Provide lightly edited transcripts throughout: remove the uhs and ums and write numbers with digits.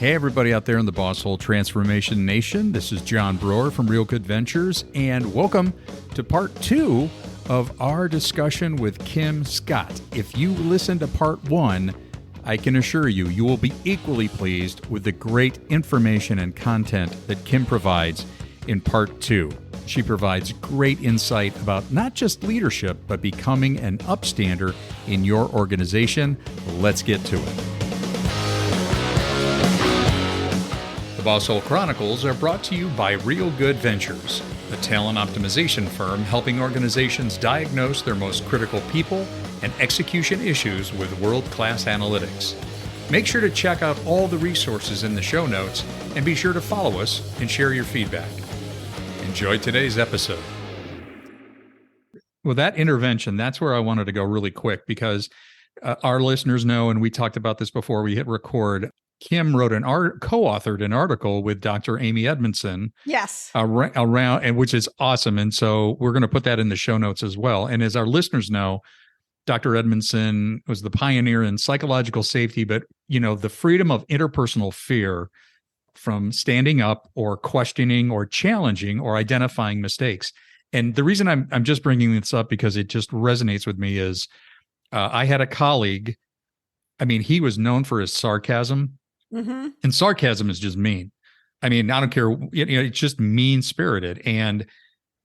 Hey, everybody out there in the Boss Hole Transformation Nation. This is John Brewer from Real Good Ventures, and welcome to part 2 of our discussion with Kim Scott. If you listen to part 1, I can assure you, you will be equally pleased with the great information and content that Kim provides in part 2. She provides great insight about not just leadership, but becoming an upstander in your organization. Let's get to it. The Boss Hole Chronicles are brought to you by Real Good Ventures, a talent optimization firm helping organizations diagnose their most critical people and execution issues with world-class analytics. Make sure to check out all the resources in the show notes and be sure to follow us and share your feedback. Enjoy today's episode. Well, that intervention, that's where I wanted to go really quick because our listeners know, and we talked about this before we hit record, Kim wrote co-authored an article with Dr. Amy Edmondson. Yes. Around, and which is awesome. And so we're going to put that in the show notes as well. And as our listeners know, Dr. Edmondson was the pioneer in psychological safety, but the freedom of interpersonal fear from standing up or questioning or challenging or identifying mistakes. And the reason I'm just bringing this up because it just resonates with me is I had a colleague. I mean, he was known for his sarcasm. Mm-hmm. And sarcasm is just mean. I mean, I don't care. It's just mean-spirited. And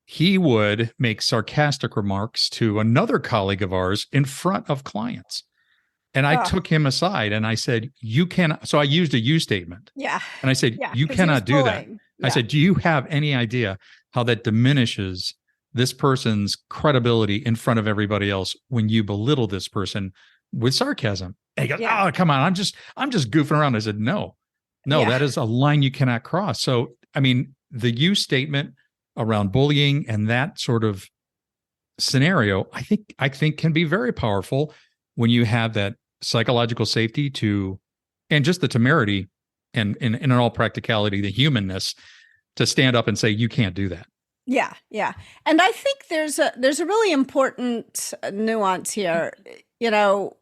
he would make sarcastic remarks to another colleague of ours in front of clients. And I took him aside and I said, you cannot. So I used a you statement. Yeah. And I said, you cannot do that. Yeah. I said, do you have any idea how that diminishes this person's credibility in front of everybody else when you belittle this person with sarcasm? And he goes, oh, come on. I'm just goofing around. I said, no, that is a line you cannot cross. So, I mean, the you statement around bullying and that sort of scenario, I think can be very powerful when you have that psychological safety and just the temerity and in all practicality, the humanness to stand up and say, you can't do that. Yeah. Yeah. And I think there's a really important nuance here.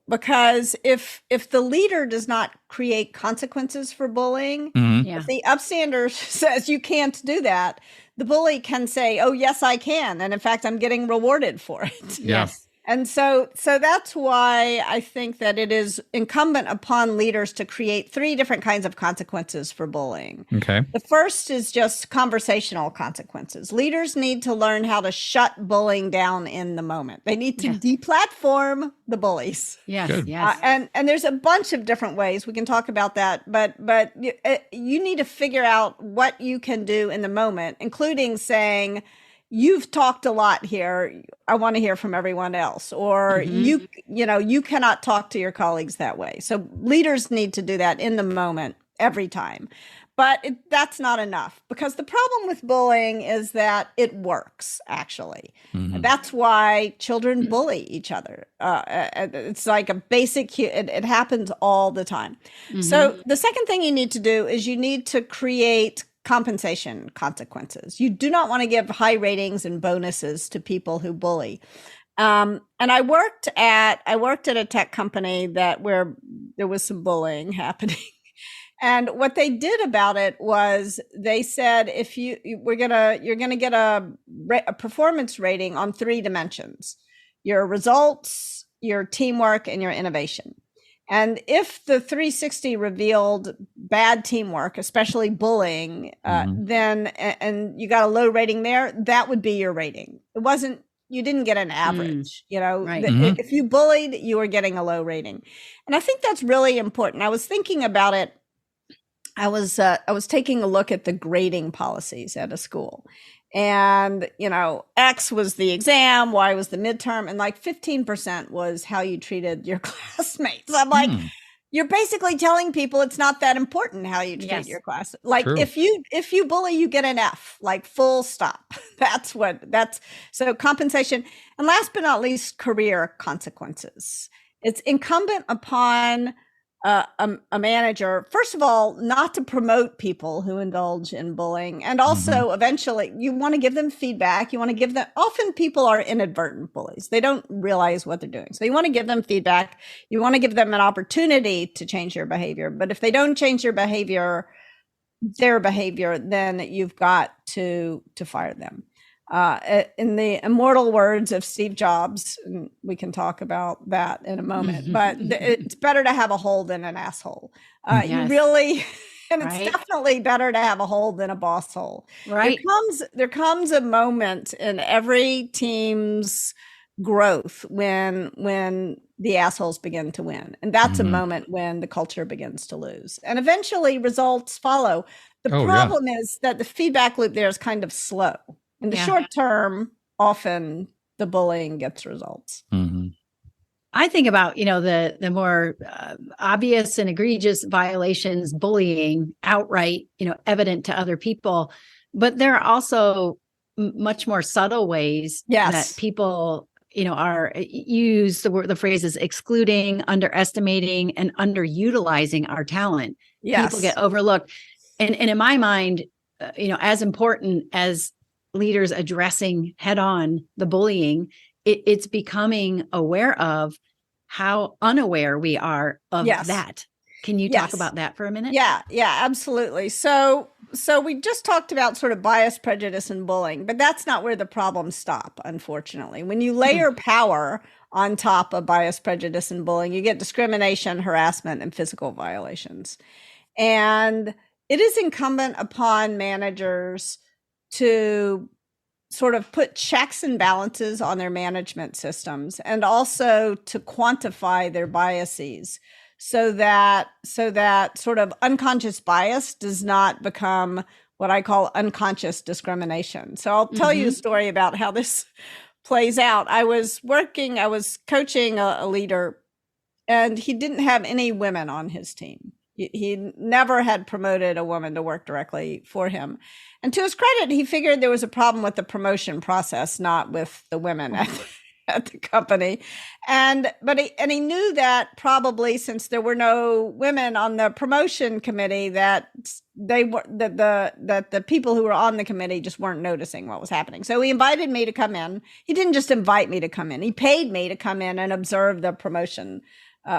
Because if the leader does not create consequences for bullying, if the upstander says you can't do that, the bully can say, oh, yes, I can. And in fact, I'm getting rewarded for it. Yes. And so that's why I think that it is incumbent upon leaders to create 3 different kinds of consequences for bullying. Okay. The first is just conversational consequences. Leaders need to learn how to shut bullying down in the moment. They need to deplatform the bullies. Yes. Good. Yes. And there's a bunch of different ways we can talk about that, but you need to figure out what you can do in the moment, including saying, you've talked a lot here. I want to hear from everyone else. Or you cannot talk to your colleagues that way. So leaders need to do that in the moment every time. But that's not enough because the problem with bullying is that it works, actually. Mm-hmm. That's why children bully each other. It's like a basic, it happens all the time. Mm-hmm. So the second thing you need to do is you need to create compensation consequences. You do not want to give high ratings and bonuses to people who bully. And I worked at a tech company where there was some bullying happening. And what they did about it was they said, you're gonna get a performance rating on 3 dimensions: your results, your teamwork, and your innovation. And if the 360 revealed bad teamwork, especially bullying, then and you got a low rating there, that would be your rating. You didn't get an average, Right. If you bullied, you were getting a low rating. And I think that's really important. I was thinking about it. I was taking a look at the grading policies at a school. And, X was the exam, Y was the midterm, and like 15% was how you treated your classmates. I'm like, you're basically telling people it's not that important how you treat your class. Like True. if you bully, you get an F, like full stop. So compensation. And last but not least, career consequences. It's incumbent upon a manager, first of all, not to promote people who indulge in bullying. And also, eventually, you want to give them feedback. You want to give them, often people are inadvertent bullies. They don't realize what they're doing. So you want to give them feedback. You want to give them an opportunity to change their behavior. But if they don't change their behavior, then you've got to fire them. In the immortal words of Steve Jobs, and we can talk about that in a moment, but it's better to have a hole than an asshole. Yes. You really, and it's definitely better to have a hole than a boss hole. Right. There comes a moment in every team's growth when the assholes begin to win. And that's a moment when the culture begins to lose. And eventually results follow. The problem is that the feedback loop there is kind of slow. In the short term, often the bullying gets results. I think about, the more obvious and egregious violations, bullying outright, evident to other people. But there are also much more subtle ways that people, are use the phrases excluding, underestimating, and underutilizing our talent. People get overlooked. And in my mind, as important as leaders addressing head on the bullying, it's becoming aware of how unaware we are of that. Can you talk about that for a minute? Yeah, absolutely. So we just talked about sort of bias, prejudice, and bullying, but that's not where the problems stop, unfortunately. When you layer power on top of bias, prejudice, and bullying, you get discrimination, harassment, and physical violations. And it is incumbent upon managers to sort of put checks and balances on their management systems, and also to quantify their biases so that sort of unconscious bias does not become what I call unconscious discrimination. So I'll tell you a story about how this plays out. I was coaching a leader, and he didn't have any women on his team. He never had promoted a woman to work directly for him. And to his credit, he figured there was a problem with the promotion process, not with the women at the company. But he knew that probably, since there were no women on the promotion committee, that the people who were on the committee just weren't noticing what was happening. So he invited me to come in. He didn't just invite me to come in. He paid me to come in and observe the promotion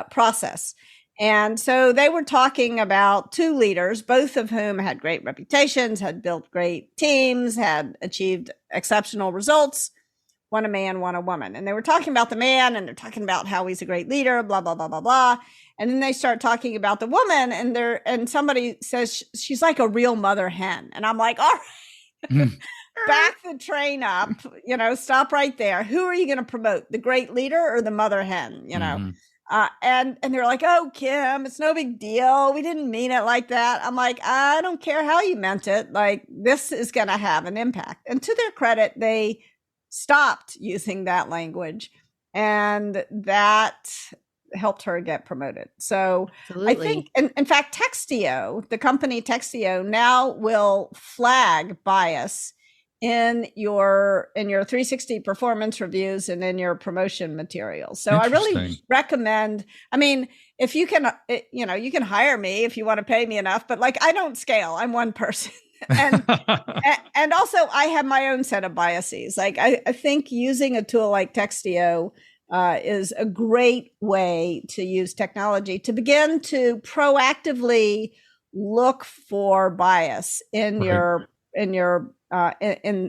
process. And so they were talking about two leaders, both of whom had great reputations, had built great teams, had achieved exceptional results, one a man, one a woman. And they were talking about the man, and they're talking about how he's a great leader, blah, blah, blah, blah, blah. And then they start talking about the woman, and somebody says, she's like a real mother hen. And I'm like, all right, back the train up, stop right there. Who are you going to promote, the great leader or the mother hen, And they're like, oh, Kim, it's no big deal. We didn't mean it like that. I'm like, I don't care how you meant it. Like, this is going to have an impact. And to their credit, they stopped using that language, and that helped her get promoted. So absolutely. I think, in fact, Textio, the company Textio, now will flag bias in your 360 performance reviews and in your promotion materials. So I really recommend, if you can, you can hire me if you want to pay me enough, but I don't scale. I'm one person. And and also I have my own set of biases. I think using a tool like Textio is a great way to use technology to begin to proactively look for bias in your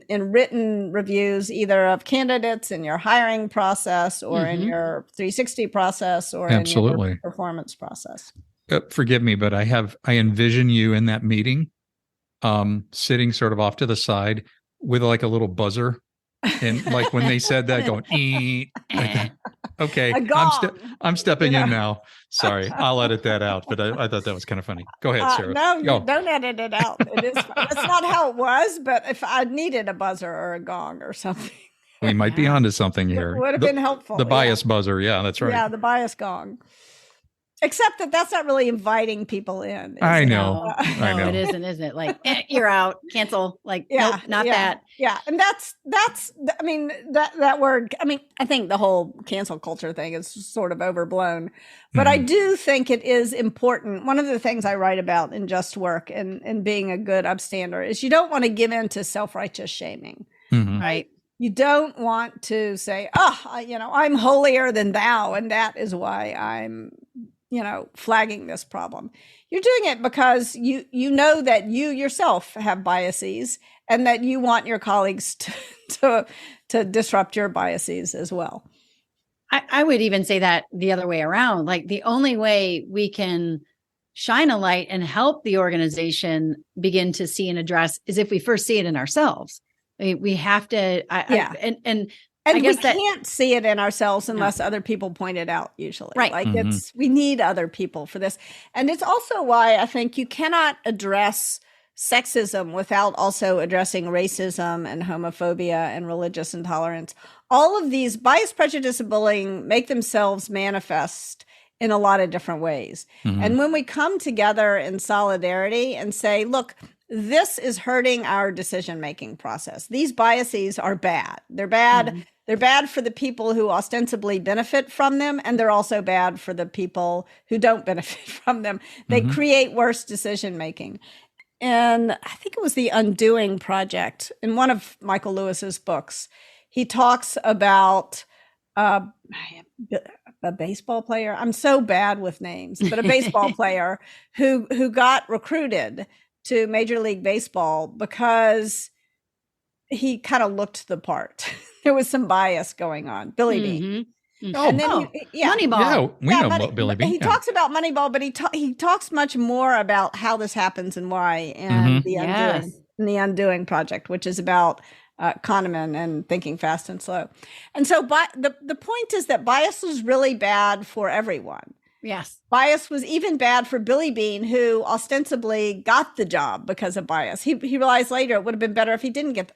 written reviews, either of candidates in your hiring process or in your 360 process or in your performance process. Forgive me, but I envision you in that meeting, sitting sort of off to the side with a little buzzer. And when they said that, going, okay, I'm stepping in now. Sorry, I'll edit that out. But I thought that was kind of funny. Go ahead, Sarah. No, don't edit it out. That's not how it was. But if I needed a buzzer or a gong or something, we might be onto something here. Would have been helpful. The bias buzzer. Yeah, that's right. Yeah, the bias gong. Except that that's not really inviting people in. I Is it? know. I know. It isn't it? Like, you're out, cancel. Like, Yeah, nope, not yeah, that. Yeah. And I mean, that word, I mean, I think the whole cancel culture thing is sort of overblown, but I do think it is important. One of the things I write about in Just Work and being a good upstander is you don't want to give in to self-righteous shaming. Mhm. Right. You don't want to say, I'm holier than thou, and that is why I'm, flagging this problem. You're doing it because you know that you yourself have biases and that you want your colleagues to disrupt your biases as well. I would even say that the other way around. Like, the only way we can shine a light and help the organization begin to see and address is if we first see it in ourselves. We have to, and I guess we can't see it in ourselves unless other people point it out, usually. Right. Like we need other people for this. And it's also why I think you cannot address sexism without also addressing racism and homophobia and religious intolerance. All of these bias, prejudice, and bullying make themselves manifest in a lot of different ways. And when we come together in solidarity and say, look, this is hurting our decision-making process. These biases are bad. They're bad. They're bad for the people who ostensibly benefit from them, and they're also bad for the people who don't benefit from them. They create worse decision-making. And I think it was the Undoing Project in one of Michael Lewis's books. He talks about a baseball player. I'm so bad with names, but a baseball player who got recruited to Major League Baseball because he kind of looked the part. There was some bias going on. Billy Beane. And then Moneyball. Yeah, we know about Billy Beane. He talks about Moneyball, but he talks much more about how this happens and why, and the Undoing Project, which is about Kahneman and thinking fast and slow. And so, the point is that bias was really bad for everyone. Yes. Bias was even bad for Billy Beane, who ostensibly got the job because of bias. He realized later it would have been better if he didn't get,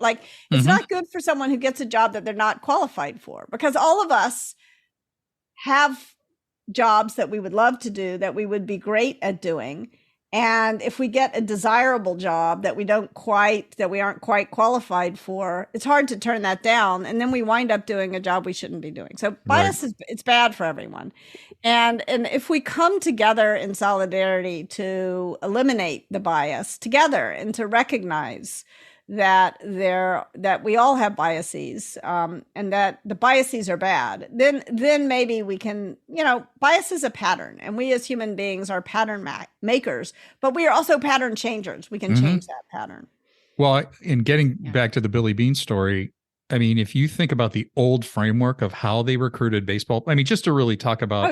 it's not good for someone who gets a job that they're not qualified for, because all of us have jobs that we would love to do, that we would be great at doing. And if we get a desirable job that we aren't quite qualified for, it's hard to turn that down. And then we wind up doing a job we shouldn't be doing. So bias it's bad for everyone. And if we come together in solidarity to eliminate the bias together and to recognize that we all have biases, and that the biases are bad, then maybe we can, bias is a pattern, and we as human beings are pattern makers, but we are also pattern changers. We can change that pattern. Well, in getting back to the Billy Beane story, I mean, if you think about the old framework of how they recruited baseball, I mean, just to really talk about,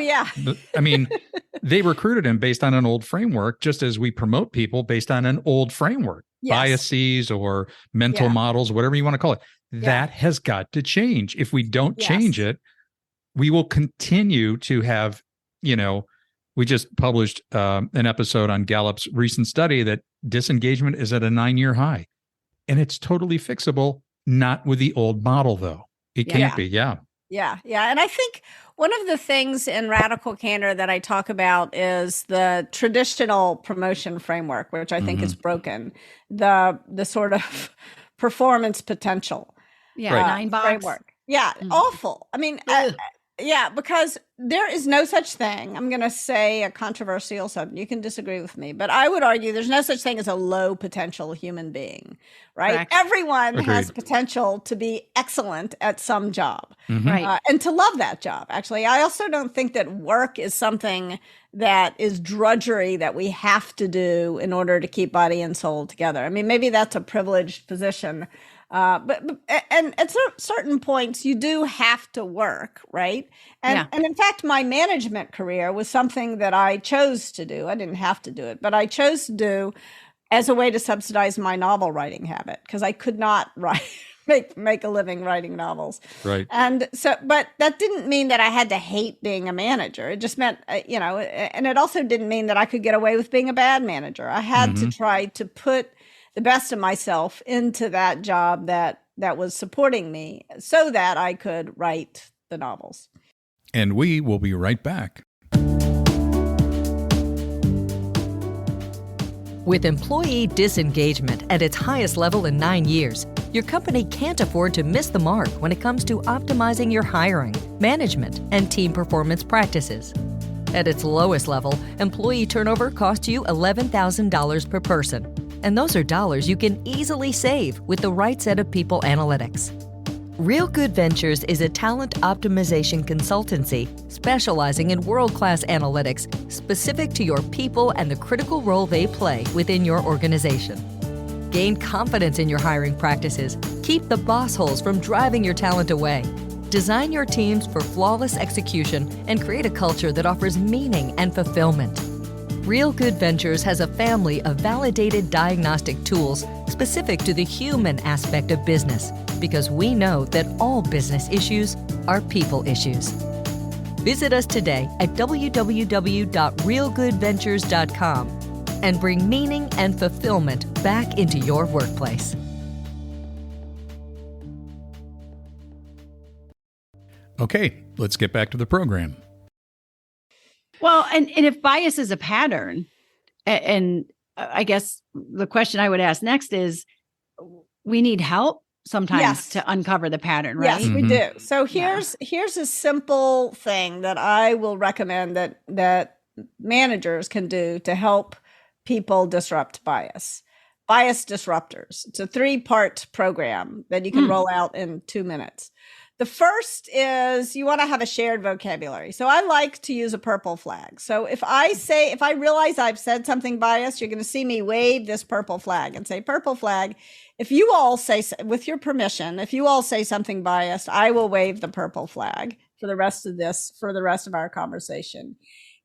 they recruited him based on an old framework, just as we promote people based on an old framework. Yes. Biases or mental models, whatever you want to call it. That has got to change. If we don't change it, we will continue to have, we just published an episode on Gallup's recent study that disengagement is at a 9-year high. And it's totally fixable, not with the old model, though. It can't be. Yeah. And I think one of the things in Radical Candor that I talk about is the traditional promotion framework, which I think is broken. The sort of performance potential. 9 box framework. Awful. I mean, because there is no such thing. I'm going to say a controversial subject. You can disagree with me, but I would argue there's no such thing as a low potential human being, right? Correct. Everyone has potential to be excellent at some job, right? And to love that job. Actually, I also don't think that work is something that is drudgery that we have to do in order to keep body and soul together. I mean, maybe that's a privileged position. But at certain points, you do have to work, right? And in fact, my management career was something that I chose to do. I didn't have to do it, but I chose to do as a way to subsidize my novel writing habit, because I could not make a living writing novels. Right. And so, but that didn't mean that I had to hate being a manager. It just meant, and it also didn't mean that I could get away with being a bad manager. I had to try to put the best of myself into that job that was supporting me so that I could write the novels. And we will be right back. With employee disengagement at its highest level in 9 years, your company can't afford to miss the mark when it comes to optimizing your hiring, management, and team performance practices. At its lowest level, employee turnover costs you $11,000 per person. And those are dollars you can easily save with the right set of people analytics. Real Good Ventures is a talent optimization consultancy specializing in world-class analytics specific to your people and the critical role they play within your organization. Gain confidence in your hiring practices, keep the boss holes from driving your talent away, design your teams for flawless execution, and create a culture that offers meaning and fulfillment. Real Good Ventures has a family of validated diagnostic tools specific to the human aspect of business, because we know that all business issues are people issues. Visit us today at www.realgoodventures.com and bring meaning and fulfillment back into your workplace. Okay, let's get back to the program. Well, and if bias is a pattern, and I guess the question I would ask next is, we need help sometimes to uncover the pattern, right? Yes, we do. So here's a simple thing that I will recommend that managers can do to help people disrupt bias. Bias disruptors. It's a 3-part program that you can roll out in 2 minutes. The first is you want to have a shared vocabulary. So I like to use a purple flag. So if I realize I've said something biased, you're going to see me wave this purple flag and say, purple flag. If you all say, with your permission, if you all say something biased, I will wave the purple flag for the rest of our conversation.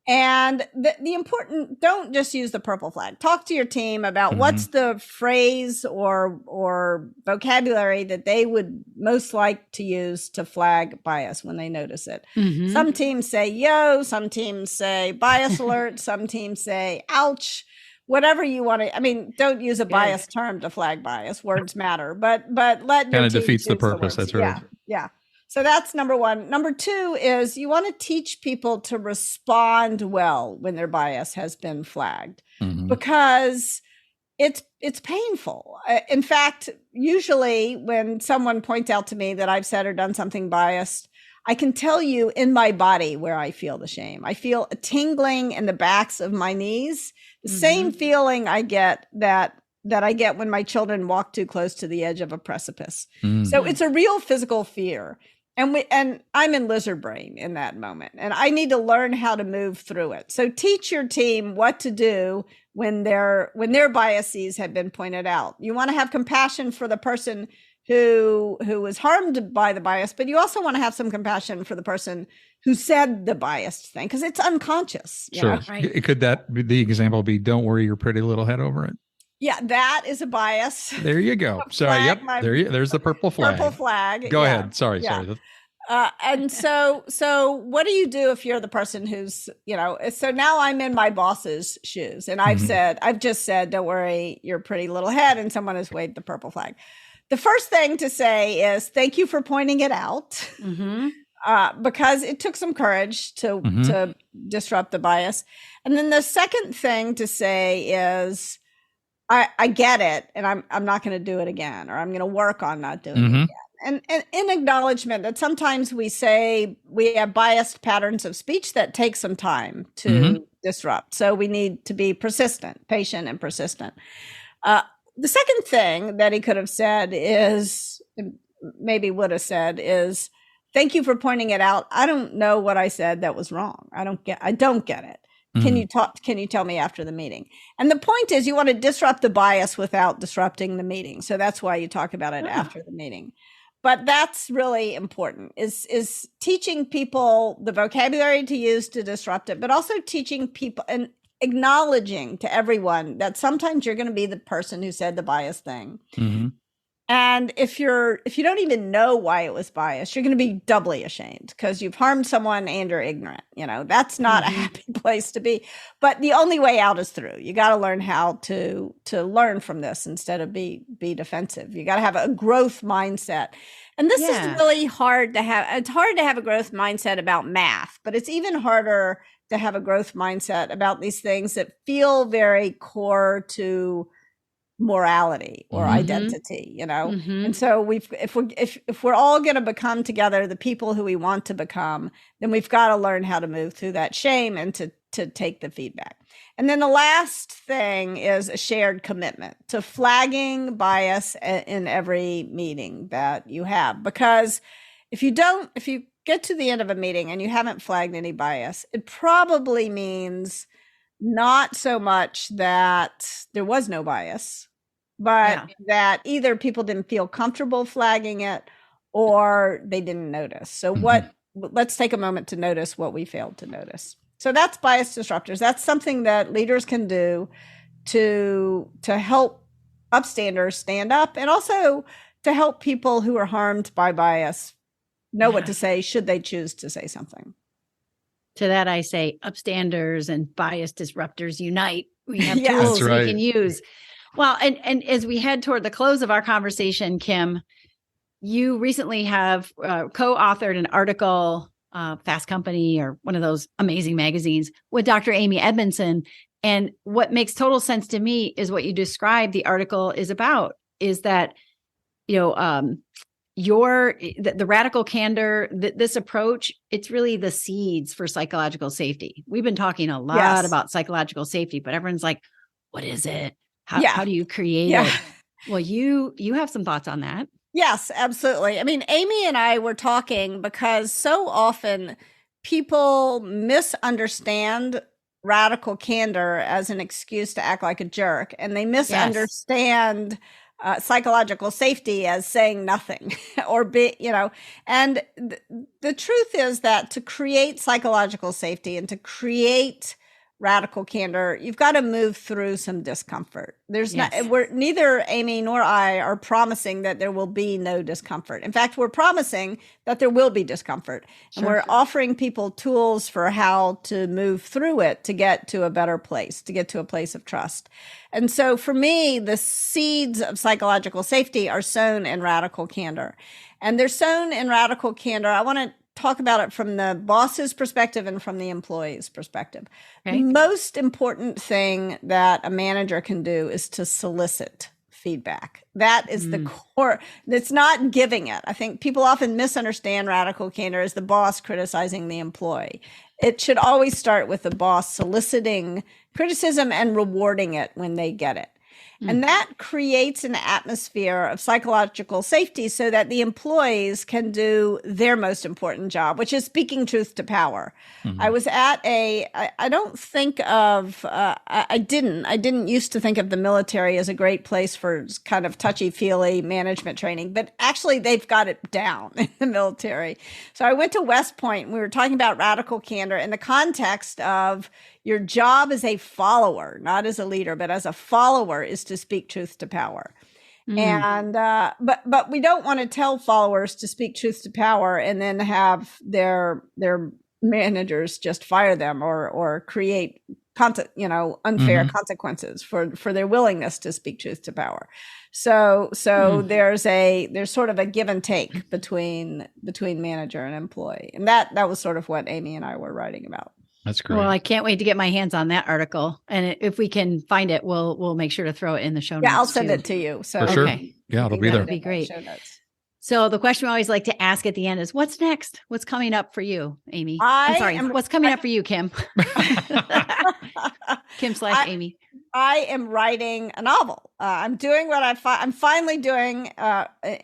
And the important, don't just use the purple flag. Talk to your team about what's the phrase or vocabulary that they would most like to use to flag bias when they notice it. Some teams say, yo, some teams say bias alert, some teams say, ouch, whatever you want to, I mean, don't use a bias term to flag bias. Words matter, but let kind of defeats the purpose. That's right. Yeah. So that's number one. Number two is you want to teach people to respond well when their bias has been flagged, because it's painful. In fact, usually when someone points out to me that I've said or done something biased, I can tell you in my body where I feel the shame. I feel a tingling in the backs of my knees, the same feeling I get that I get when my children walk too close to the edge of a precipice. So it's a real physical fear. And I'm in lizard brain in that moment, and I need to learn how to move through it. So teach your team what to do when their biases have been pointed out. You want to have compassion for the person who was harmed by the bias, but you also want to have some compassion for the person who said the biased thing, because it's unconscious. Sure. Right? Could that be the example be, don't worry your pretty little head over it? Yeah, that is a bias. There you go. So, there's the purple flag. Purple flag. Go ahead. Sorry. And so what do you do if you're the person who's, so now I'm in my boss's shoes, and I've just said, don't worry your pretty little head, and someone has waved the purple flag. The first thing to say is, thank you for pointing it out, because it took some courage to disrupt the bias. And then the second thing to say is, I get it, and I'm not going to do it again, or I'm going to work on not doing it again. And in acknowledgement that sometimes we say we have biased patterns of speech that take some time to disrupt. So we need to be persistent, patient and persistent. The second thing that he could have said is, maybe would have said, is, thank you for pointing it out. I don't know what I said that was wrong. I don't get it. Can you tell me after the meeting? And the point is, you want to disrupt the bias without disrupting the meeting. So that's why you talk about it after the meeting. But that's really important, is teaching people the vocabulary to use to disrupt it, but also teaching people and acknowledging to everyone that sometimes you're going to be the person who said the biased thing. And if you don't even know why it was biased, you're going to be doubly ashamed, because you've harmed someone and you're ignorant. That's not a happy place to be. But the only way out is through. You got to learn how to learn from this instead of be defensive. You got to have a growth mindset. And this is really hard to have. It's hard to have a growth mindset about math, but it's even harder to have a growth mindset about these things that feel very core to morality or identity, And so if we're all going to become together the people who we want to become, then we've got to learn how to move through that shame and to take the feedback. And then the last thing is a shared commitment to flagging bias in every meeting that you have. Because if you get to the end of a meeting and you haven't flagged any bias, it probably means not so much that there was no bias, but that either people didn't feel comfortable flagging it or they didn't notice. So let's take a moment to notice what we failed to notice. So that's bias disruptors. That's something that leaders can do to help upstanders stand up, and also to help people who are harmed by bias know what to say should they choose to say something. To that, I say upstanders and bias disruptors unite. We have tools we can use. Well, and as we head toward the close of our conversation, Kim, you recently have co-authored an article, Fast Company or one of those amazing magazines, with Dr. Amy Edmondson. And what makes total sense to me is what you described the article is about, is that, the radical candor, this approach, it's really the seeds for psychological safety. We've been talking a lot about psychological safety, but everyone's like, what is it? How do you create it? Well, you have some thoughts on that. Yes, absolutely. I mean, Amy and I were talking because so often people misunderstand radical candor as an excuse to act like a jerk, and they misunderstand psychological safety as saying nothing or and the truth is that to create psychological safety and to create radical candor, you've got to move through some discomfort. Neither Amy nor I are promising that there will be no discomfort. In fact, we're promising that there will be discomfort. And we're offering people tools for how to move through it to get to a better place, to get to a place of trust. And so for me, the seeds of psychological safety are sown in radical candor. And they're sown in radical candor. I want to talk about it from the boss's perspective and from the employee's perspective. Okay. The most important thing that a manager can do is to solicit feedback. That is the core. It's not giving it. I think people often misunderstand radical candor as the boss criticizing the employee. It should always start with the boss soliciting criticism and rewarding it when they get it. And that creates an atmosphere of psychological safety so that the employees can do their most important job, which is speaking truth to power. I was at I didn't used to think of the military as a great place for kind of touchy-feely management training, but actually they've got it down in the military. So I went to West Point and we were talking about radical candor in the context of your job as a follower, not as a leader, but as a follower, is to speak truth to power. And but we don't want to tell followers to speak truth to power and then have their managers just fire them or create unfair consequences for their willingness to speak truth to power. So there's sort of a give and take between manager and employee, and that was sort of what Amy and I were writing about. That's great. Well, I can't wait to get my hands on that article. And if we can find it, we'll make sure to throw it in the show notes. Yeah, I'll send it to you. So for sure. Okay. Yeah, it'll be there. That'd be great. So the question we always like to ask at the end is, what's next? What's coming up for you, Amy? What's coming up for you, Kim? Kim/Amy. I am writing a novel. I'm doing what I'm finally doing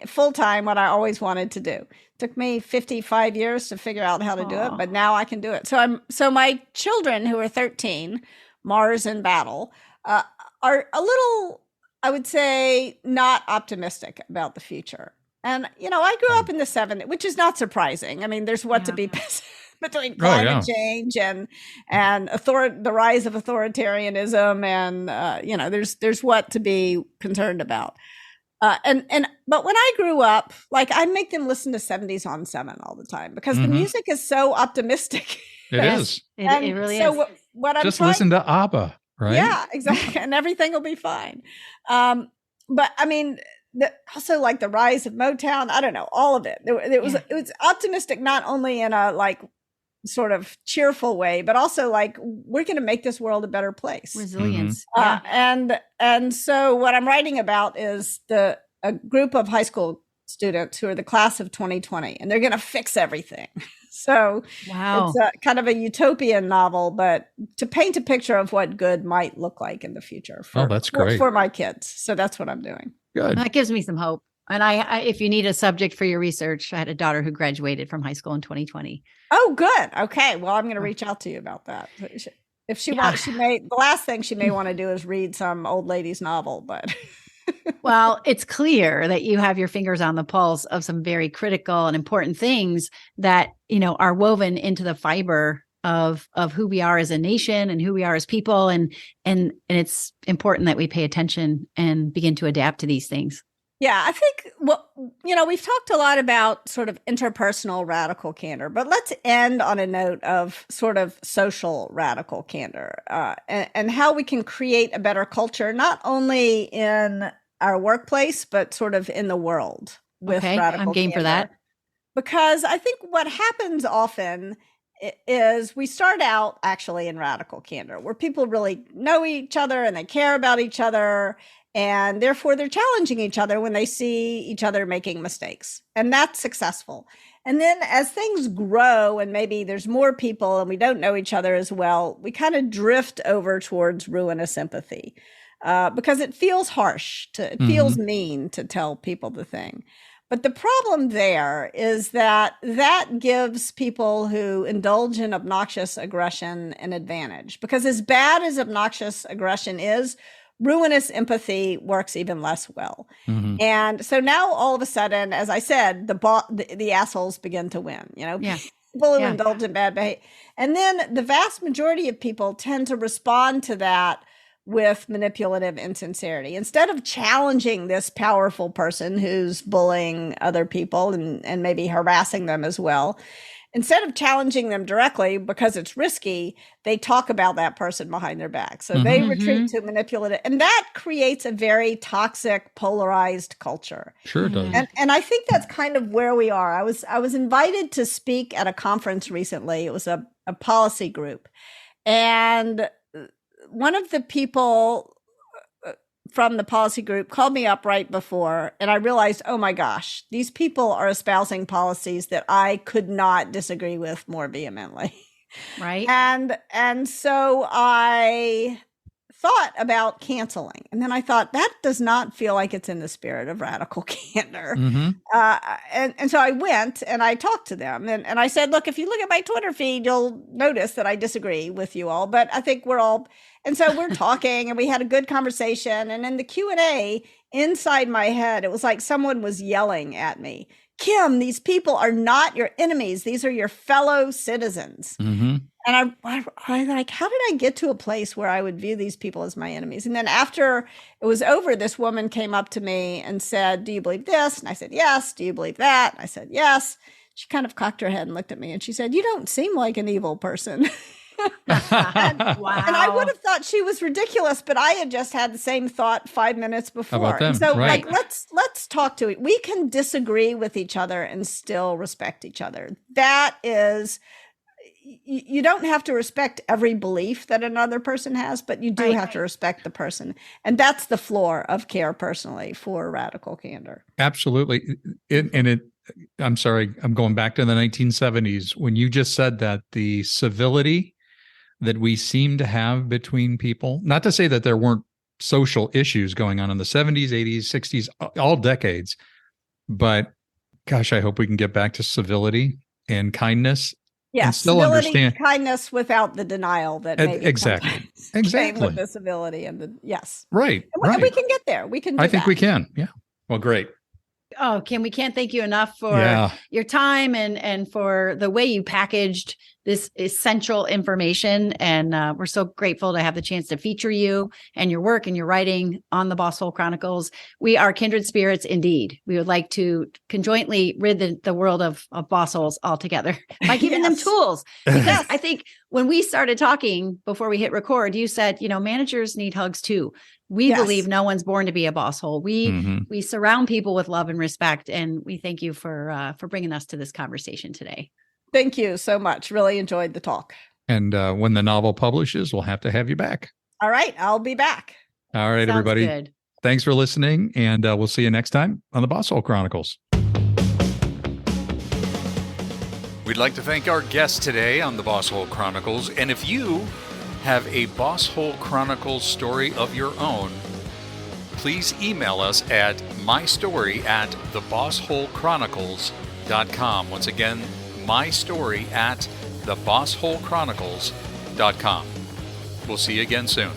full time, what I always wanted to do. Took me 55 years to figure out how to do it, but now I can do it. So my children, who are 13, Mars and Battle, are a little, I would say, not optimistic about the future. And, I grew up in the 70s, which is not surprising. I mean, there's to be between climate change and the rise of authoritarianism, and there's what to be concerned about. But when I grew up, I make them listen to 70s on 7 all the time because the music is so optimistic. It is. It really is. So what I'm just listen to ABBA, right? Yeah, exactly, and everything will be fine. But I mean, also the rise of Motown. I don't know, all of it. It was optimistic, not only in a sort of cheerful way, but also like, we're going to make this world a better place. Resilience. Yeah. And so what I'm writing about is a group of high school students who are the class of 2020, and they're going to fix everything. So Wow. it's kind of a utopian novel, but to paint a picture of what good might look like in the future that's great. for my kids. So that's what I'm doing. Good. That gives me some hope. And I, if you need a subject for your research, I had a daughter who graduated from high school in 2020. Oh, good. Okay. Well, I'm going to reach out to you about that. If she wants, the last thing she may want to do is read some old lady's novel, but. Well, it's clear that you have your fingers on the pulse of some very critical and important things that, are woven into the fiber of who we are as a nation and who we are as people. And it's important that we pay attention and begin to adapt to these things. Yeah, I think, we've talked a lot about sort of interpersonal radical candor, but let's end on a note of sort of social radical candor and how we can create a better culture, not only in our workplace, but sort of in the world with radical I'm game candor. for that. Because I think what happens often is we start out actually in radical candor, where people really know each other and they care about each other. And therefore, they're challenging each other when they see each other making mistakes. And that's successful. And then as things grow and maybe there's more people and we don't know each other as well, we kind of drift over towards ruinous empathy because it feels harsh, it feels mean to tell people the thing. But the problem there is that gives people who indulge in obnoxious aggression an advantage. Because as bad as obnoxious aggression is, ruinous empathy works even less well. And so now all of a sudden, as I said, the assholes begin to win, people who indulge in bad behavior. And then the vast majority of people tend to respond to that with manipulative insincerity. Instead of challenging this powerful person who's bullying other people and maybe harassing them as well, instead of challenging them directly because it's risky, they talk about that person behind their back. So they retreat to manipulative, and that creates a very toxic, polarized culture. Sure does. And I think that's kind of where we are. I was invited to speak at a conference recently. It was a policy group. And one of the people from the policy group called me up right before, and I realized, oh my gosh, these people are espousing policies that I could not disagree with more vehemently. Right. And so I thought about canceling. And then I thought, that does not feel like it's in the spirit of radical candor. And so I went and I talked to them and I said, look, if you look at my Twitter feed, you'll notice that I disagree with you all, but I think we're all. And so we're talking and we had a good conversation. And in the Q&A inside my head, it was like someone was yelling at me, Kim, these people are not your enemies. These are your fellow citizens. And I like, how did I get to a place where I would view these people as my enemies? And then after it was over, this woman came up to me and said, do you believe this? And I said, yes. Do you believe that? And I said, yes. She kind of cocked her head and looked at me and she said, you don't seem like an evil person. Wow. And I would have thought she was ridiculous, but I had just had the same thought 5 minutes before. How about them? And so Right. like, let's talk to it. We can disagree with each other and still respect each other. That is, you don't have to respect every belief that another person has, but you do have to respect the person. And that's the floor of care personally for radical candor. Absolutely. I'm sorry, I'm going back to the 1970s when you just said that the civility that we seem to have between people, not to say that there weren't social issues going on in the 70s, 80s, 60s, all decades, but gosh, I hope we can get back to civility and kindness. Yeah, and still civility, understand kindness without the denial that maybe exactly came with the civility and the right. And we can get there. We can. I think we can. Yeah. Well, great. Oh, Kim, we can't thank you enough for your time and for the way you packaged this essential information. And we're so grateful to have the chance to feature you and your work and your writing on the Boss Hole Chronicles. We are kindred spirits indeed. We would like to conjointly rid the world of boss holes altogether by giving them tools. Because I think when we started talking before we hit record, you said, managers need hugs too. We believe no one's born to be a boss hole. We surround people with love and respect, and we thank you for bringing us to this conversation today. Thank you so much. Really enjoyed the talk. And when the novel publishes, we'll have to have you back. All right. I'll be back. All right, Sounds everybody. good. Thanks for listening, and we'll see you next time on the Boss Hole Chronicles. We'd like to thank our guest today on the Boss Hole Chronicles. And if you have a Boss Hole Chronicles story of your own, please email us at mystory@thebossholechronicles.com. Once again, mystory@thebossholechronicles.com. We'll see you again soon.